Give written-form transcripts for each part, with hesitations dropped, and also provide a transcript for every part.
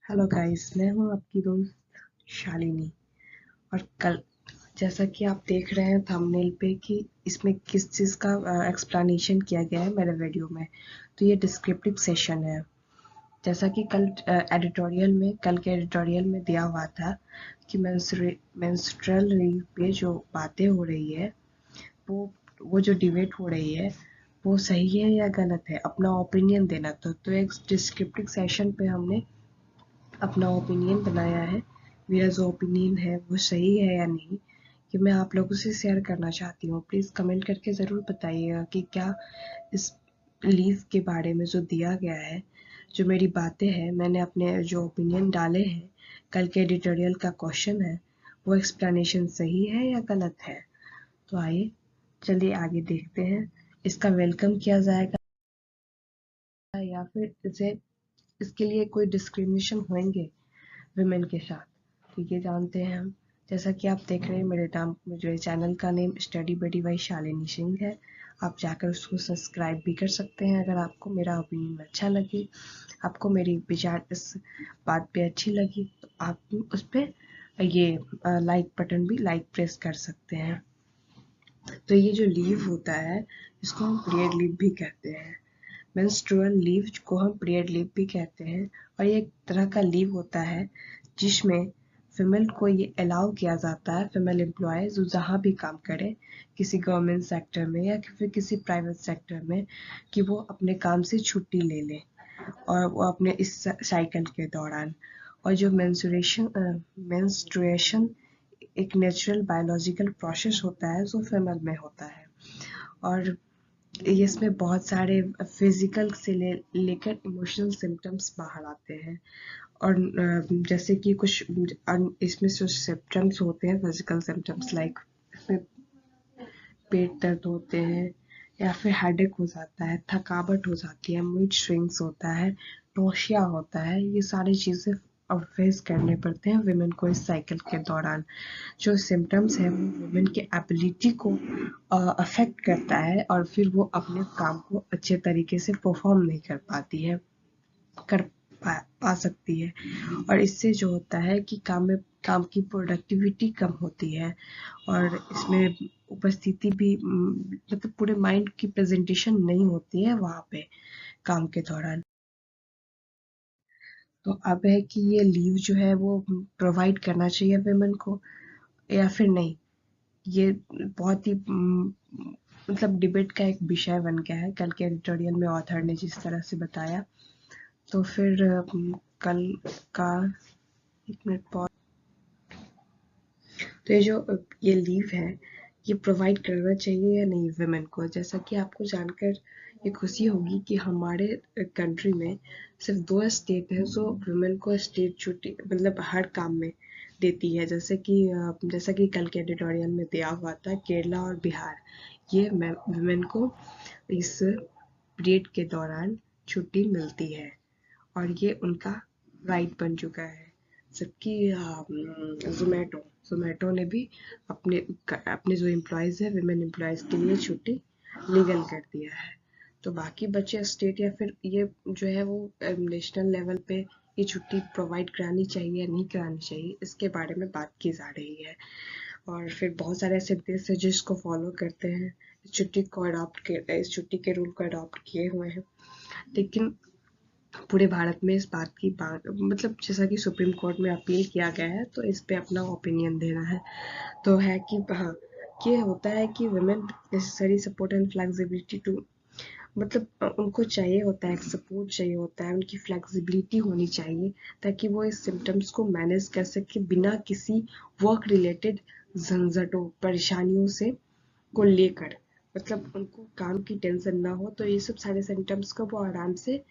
Hello guys, मैं हूं आपकी दोस्त शालिनी। और कल जैसा कि आप देख रहे हैं थंबनेल पे कि इसमें किस चीज़ का एक्सप्लेनेशन किया गया है मेरे वीडियो में, तो ये डिस्क्रिप्टिव सेशन है। जैसा कि कल के एडिटोरियल में दिया हुआ था कि मेंस्ट्रुअल लीव पे जो बातें हो रही है, वो वो जो डिबेट हो रही है वो सही है या गलत है, अपना ओपिनियन देना। तो एक डिस्क्रिप्टिव सेशन पे हमने अपना ओपिनियन बनाया है। मेरा जो ओपिनियन है वो सही है या नहीं, कि मैं आप लोगों से शेयर करना चाहती हूँ। प्लीज़ कमेंट करके ज़रूर बताइएगा कि क्या इस लीव के बारे में जो दिया गया है, जो मेरी बातें हैं, मैंने अपने जो ओपिनियन डाले हैं, कल के एडिटोरियल का क्वेश्चन है, वो एक्सप्लेनेशन सही है या गलत है। तो आइए चलिए आगे देखते हैं। इसका वेलकम किया जाएगा या फिर इसके लिए कोई डिस्क्रिमिनेशन होंगे विमेन के साथ, तो ये जानते हैं हम। जैसा कि आप देख रहे हैं, मेरे चैनल का name study buddy by Shalini Singh है। आप जाकर उसको सब्सक्राइब भी कर सकते हैं अगर आपको मेरा ओपिनियन अच्छा लगे, आपको मेरी विचार इस बात पे अच्छी लगी, तो आप उस पर ये लाइक बटन भी लाइक प्रेस कर सकते हैं। तो ये जो लीव होता है, इसको हम पीरियड लीव भी कहते हैं। मेंस्ट्रुअल लीव को हम पीरियड लीव भी कहते हैं। और ये एक तरह का लीव होता है जिसमें फीमेल को ये अलाउ किया जाता है, फीमेल एम्प्लॉयज जो जहाँ भी काम करे, किसी गवर्नमेंट सेक्टर में या फिर किसी प्राइवेट सेक्टर में, कि वो अपने काम से छुट्टी ले ले, और वो अपने इस साइकिल के दौरान। और जो मेंस्ट्रुएशन एक नेचुरल बायोलॉजिकल प्रोसेस होता है जो फीमेल में होता है। और इसमें बहुत सारे फिजिकल से लेकर इमोशनल सिम्टम्स बाहर आते हैं। और जैसे कि कुछ इसमें जो सिम्टम्स होते हैं, फिजिकल सिम्टम्स लाइक इसमें पेट दर्द होते हैं, या फिर हेडेक हो जाता है, थकावट हो जाती है, मूड स्विंग्स होता है, नोशिया होता है। ये सारी चीज़ें अब फेस करने पड़ते हैं विमेन को इस साइकिल के दौरान। जो सिम्टम्स है वो वुमेन की एबिलिटी को अफेक्ट करता है, और फिर वो अपने काम को अच्छे तरीके से परफॉर्म नहीं कर पाती है, कर पा सकती है। और इससे जो होता है कि काम की प्रोडक्टिविटी कम होती है, और इसमें उपस्थिति भी मतलब पूरे माइंड की प्रेजेंटेशन नहीं होती है वहाँ पे काम के दौरान। तो अब है कि ये लीव जो है वो प्रोवाइड करना चाहिए वेमेन को या फिर नहीं। ये बहुत ही मतलब डिबेट का एक विषय बन गया है कल के एडिटोरियल में ऑथर ने जिस तरह से बताया। तो फिर कल का एक मिनट पॉज। तो ये जो ये लीव है, ये प्रोवाइड करना चाहिए या नहीं वुमेन को। जैसा कि आपको जानकर ये खुशी होगी कि हमारे कंट्री में सिर्फ 2 स्टेट है जो वुमेन को स्टेट छुट्टी मतलब हर काम में देती है। जैसा कि कल के एडिटोरियल में दिया हुआ था, केरला और बिहार, ये वुमेन को इस पीरियड के दौरान छुट्टी मिलती है, और ये उनका राइट बन चुका है। जबकि जोमेटो जोमेटो ने भी अपने अपने जो एम्प्लॉयज़ है, विमेन एम्प्लॉयज़ के लिए छुट्टी लीगल कर दिया है। तो बाकी बचे स्टेट या फिर ये जो है वो नेशनल लेवल पे ये छुट्टी प्रोवाइड करानी चाहिए या नहीं करानी चाहिए, इसके बारे में बात की जा रही है। और फिर बहुत सारे ऐसे देश है जिसको फॉलो करते हैं, इस छुट्टी के रूल को अडॉप्ट किए हुए हैं। लेकिन पूरे भारत में इस बात की बात मतलब जैसा कि सुप्रीम कोर्ट में अपील किया गया है, तो इस पे अपना ओपिनियन देना है। तो है कि हाँ, ये होता है कि women necessary support and flexibility to मतलब उनको चाहिए होता है, सपोर्ट चाहिए होता है, उनकी फ्लेक्सिबिलिटी होनी चाहिए, ताकि वो इस सिम्टम्स को मैनेज कर सके बिना किसी वर्क रिलेटेड झंझटों परेशानियों से को लेकर। मतलब उनको काम की टेंशन ना हो, तो ये सब सारे सिम्टम्स को वो आराम से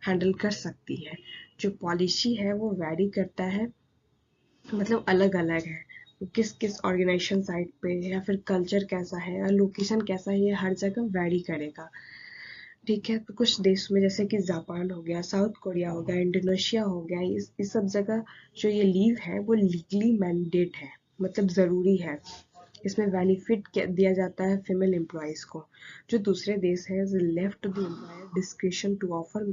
हैंडल कर सकती है। जो पॉलिसी है वो वैरी करता है, मतलब अलग अलग है, वो किस किस ऑर्गेनाइजेशन साइट पे या फिर कल्चर कैसा है या लोकेशन कैसा है, ये हर जगह वैरी करेगा। ठीक है, तो कुछ देश में जैसे कि जापान हो गया, साउथ कोरिया हो गया, इंडोनेशिया हो गया, इस सब जगह जो ये लीव है वो लीगली मैंडेट है, मतलब ज़रूरी है। इसमें बेनिफिट दिया जाता है फीमेल एम्प्लॉयज़ को। जो दूसरे देश हैं, left the employer description to offer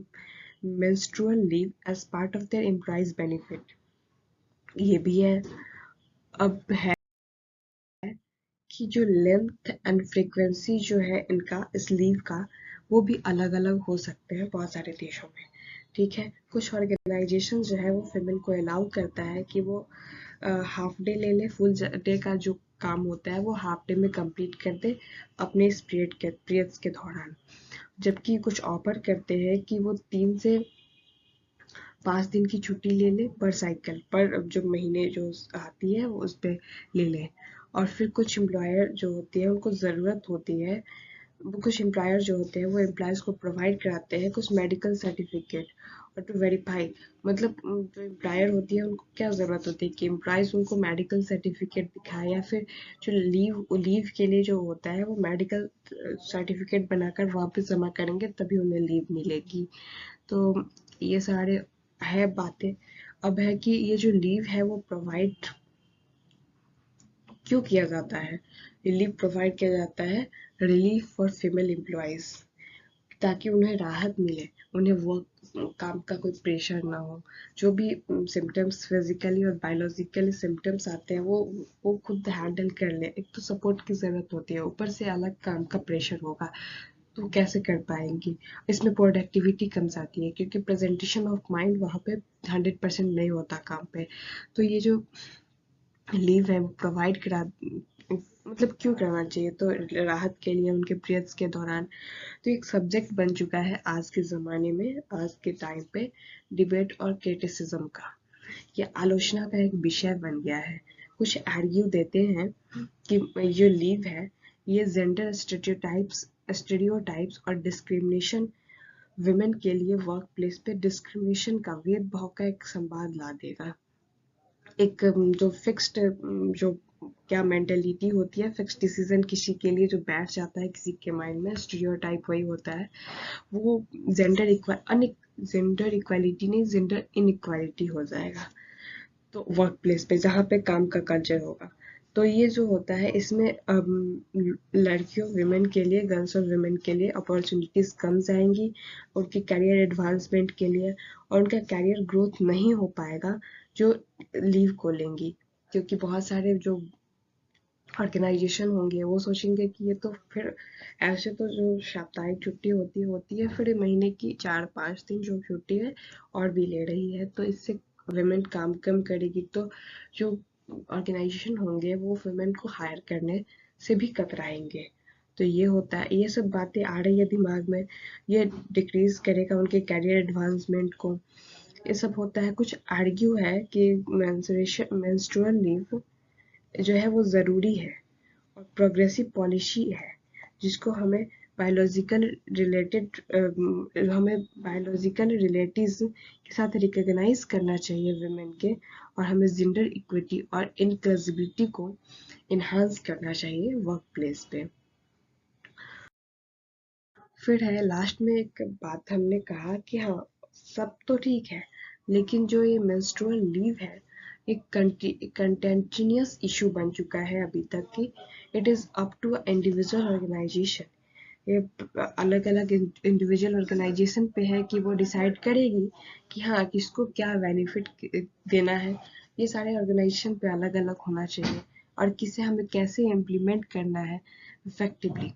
menstrual leave as part of their employees benefit। ये भी है। अब है कि जो लेंथ एंड फ्रीक्वेंसी जो है इनका इस लीव का, वो भी अलग अलग हो सकते हैं बहुत सारे देशों में। ठीक है, कुछ ऑर्गेनाइजेशन जो है वो फीमेल को अलाउ करता है कि वो हाफ डे ले ले, फुल डे का जो काम होता है वो हाफ डे में कंप्लीट कर दे अपने इस पीरियड्स के दौरान। जबकि कुछ ऑफर करते हैं कि वो 3 से 5 दिन की छुट्टी ले ले पर साइकिल पर, जो महीने जो आती है वो उस पे ले ले। और फिर कुछ एम्प्लॉयर जो होती है उनको ज़रूरत होती है, वो कुछ एम्प्लॉयर जो होते हैं वो एम्प्लॉयज़ को प्रोवाइड कराते हैं कुछ मेडिकल सर्टिफिकेट और टू वेरीफाई। मतलब जो एम्प्लॉयर होती है उनको क्या ज़रूरत होती है कि एम्प्लॉयज़ उनको मेडिकल सर्टिफिकेट दिखाए, या फिर जो लीव के लिए जो होता है वो मेडिकल सर्टिफिकेट बनाकर वापस जमा करेंगे तभी उन्हें लीव मिलेगी। तो ये सारे है बातें। अब है कि ये जो लीव है वो प्रोवाइड क्यों किया जाता है। ये लीव प्रोवाइड किया जाता है रिलीफ फॉर फीमेल एम्प्लॉयज, ताकि उन्हें राहत मिले, उन्हें वर्क काम का कोई प्रेशर ना हो। जो भी सिम्टम्स फिजिकली और बायोलॉजिकली सिम्टम्स आते हैं वो खुद हैंडल कर ले। एक तो सपोर्ट की ज़रूरत होती है, ऊपर से अलग काम का प्रेशर होगा तो कैसे कर पाएंगी। इसमें प्रोडक्टिविटी कम जाती है क्योंकि प्रेजेंटेशन ऑफ माइंड वहाँ पे 100% नहीं होता काम पे। तो ये जो लीव है वो प्रोवाइड करा, मतलब क्यों करना चाहिए, तो राहत के लिए उनके पीरियड्स के दौरान। तो एक सब्जेक्ट बन चुका है आज के ज़माने में, आज के टाइम पे डिबेट और क्रिटिसिज्म का। ये आलोचना का एक विषय बन गया है। कुछ आर्ग्यू देते हैं कि जो लीव है ये जेंडर स्टेरियोटाइप्स और डिस्क्रिमिनेशन, विमेन के लिए वर्क प्लेस पे डिस्क्रिमिनेशन का, भेदभाव का एक संवाद ला देगा। एक जो फिक्स्ड जो क्या मेंटेलिटी होती है, फिक्स डिसीजन किसी के लिए जो बैठ जाता है किसी के माइंड में, स्टीरियोटाइप वही होता है। वो जेंडर इक्वालिटी नहीं, जेंडर इनइक्वालिटी हो जाएगा। तो वर्क प्लेस पे जहाँ पे काम का कल्चर होगा, तो ये जो होता है इसमें लड़कियों विमेन के लिए, गर्ल्स और विमेन के लिए अपॉर्चुनिटीज कम जाएंगी उनके करियर एडवांसमेंट के लिए, और उनका करियर ग्रोथ नहीं हो पाएगा जो लीव को लेंगी। क्योंकि बहुत सारे जो ऑर्गेनाइजेशन होंगे वो सोचेंगे कि ये तो फिर ऐसे तो जो साप्ताहिक छुट्टी होती है, फिर महीने की 4-5 दिन जो छुट्टी है और भी ले रही है, तो इससे वुमेन काम कम करेगी। तो जो ऑर्गेनाइजेशन होंगे वो वुमेन को हायर करने से भी कतराएंगे। तो ये होता है, ये सब बातें आ रही है दिमाग में, ये डिक्रीज करेगा उनके करियर एडवांसमेंट को। ये सब होता है। कुछ आर्ग्यू है कि मेंस्ट्रुअल लीव जो है वो ज़रूरी है और प्रोग्रेसिव पॉलिसी है, जिसको हमें बायोलॉजिकल रिलेटेड हमें बायोलॉजिकल रिलेटिव्स के साथ रिकॉग्नाइज करना चाहिए वुमेन के, और हमें जेंडर इक्विटी और इंक्लूसिविटी को इन्हांस करना चाहिए वर्क प्लेस पे। फिर है लास्ट में एक बात हमने कहा कि हाँ सब तो ठीक है, लेकिन जो ये मेंस्ट्रुअल लीव है एक कंटिन्यूस इशू बन चुका है अभी तक कि it is up to individual organization. ये अलग अलग इंडिविजुअल ऑर्गेनाइजेशन पे है कि वो डिसाइड करेगी कि हाँ किसको क्या बेनिफिट देना है। ये सारे ऑर्गेनाइजेशन पे अलग अलग होना चाहिए, और किसे हमें कैसे इम्प्लीमेंट करना है इफेक्टिवली,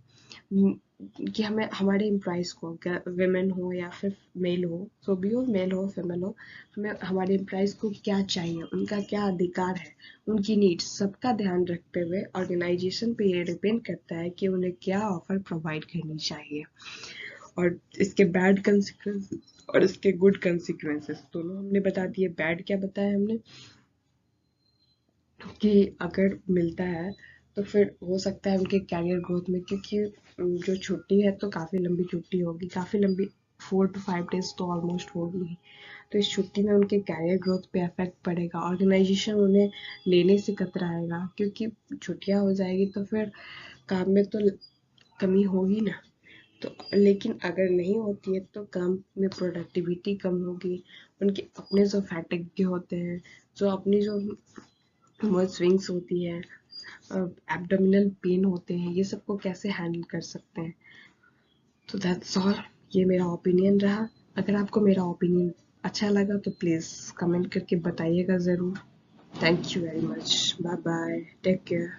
कि हमें हमारे एम्प्लॉयज़ को, क्या वेमेन हो या फिर मेल हो, जो भी हो, मेल हो फीमेल हो, हमें हमारे एम्प्लॉयज़ को क्या चाहिए, उनका क्या अधिकार है, उनकी नीड्स सबका ध्यान रखते हुए ऑर्गेनाइजेशन पे ये डिपेंड करता है कि उन्हें क्या ऑफर प्रोवाइड करनी चाहिए, और इसके बैड कंसिक्वेंसेस और इसके गुड कंसिक्वेंसेस दोनों हमने बता दिए। बैड क्या बताया हमने कि अगर मिलता है तो फिर हो सकता है उनके कैरियर ग्रोथ में, क्योंकि जो छुट्टी है तो काफ़ी लंबी छुट्टी होगी, काफ़ी लंबी, 4 to 5 days तो ऑलमोस्ट होगी ही। तो इस छुट्टी में उनके कैरियर ग्रोथ पे इफेक्ट पड़ेगा, ऑर्गेनाइजेशन उन्हें लेने से कतराएगा क्योंकि छुट्टियां हो जाएगी तो फिर काम में तो कमी होगी ना। तो लेकिन अगर नहीं होती है तो काम में प्रोडक्टिविटी कम होगी, उनके अपने जो फैटिग होते हैं, जो अपनी जो मूड स्विंग्स होती है, एब्डोमिनल पेन होते हैं, ये सबको कैसे हैंडल कर सकते हैं। तो दैट्स ऑल, ये मेरा ओपिनियन रहा। अगर आपको मेरा ओपिनियन अच्छा लगा तो प्लीज़ कमेंट करके बताइएगा ज़रूर। Thank you very much. Bye bye, take care.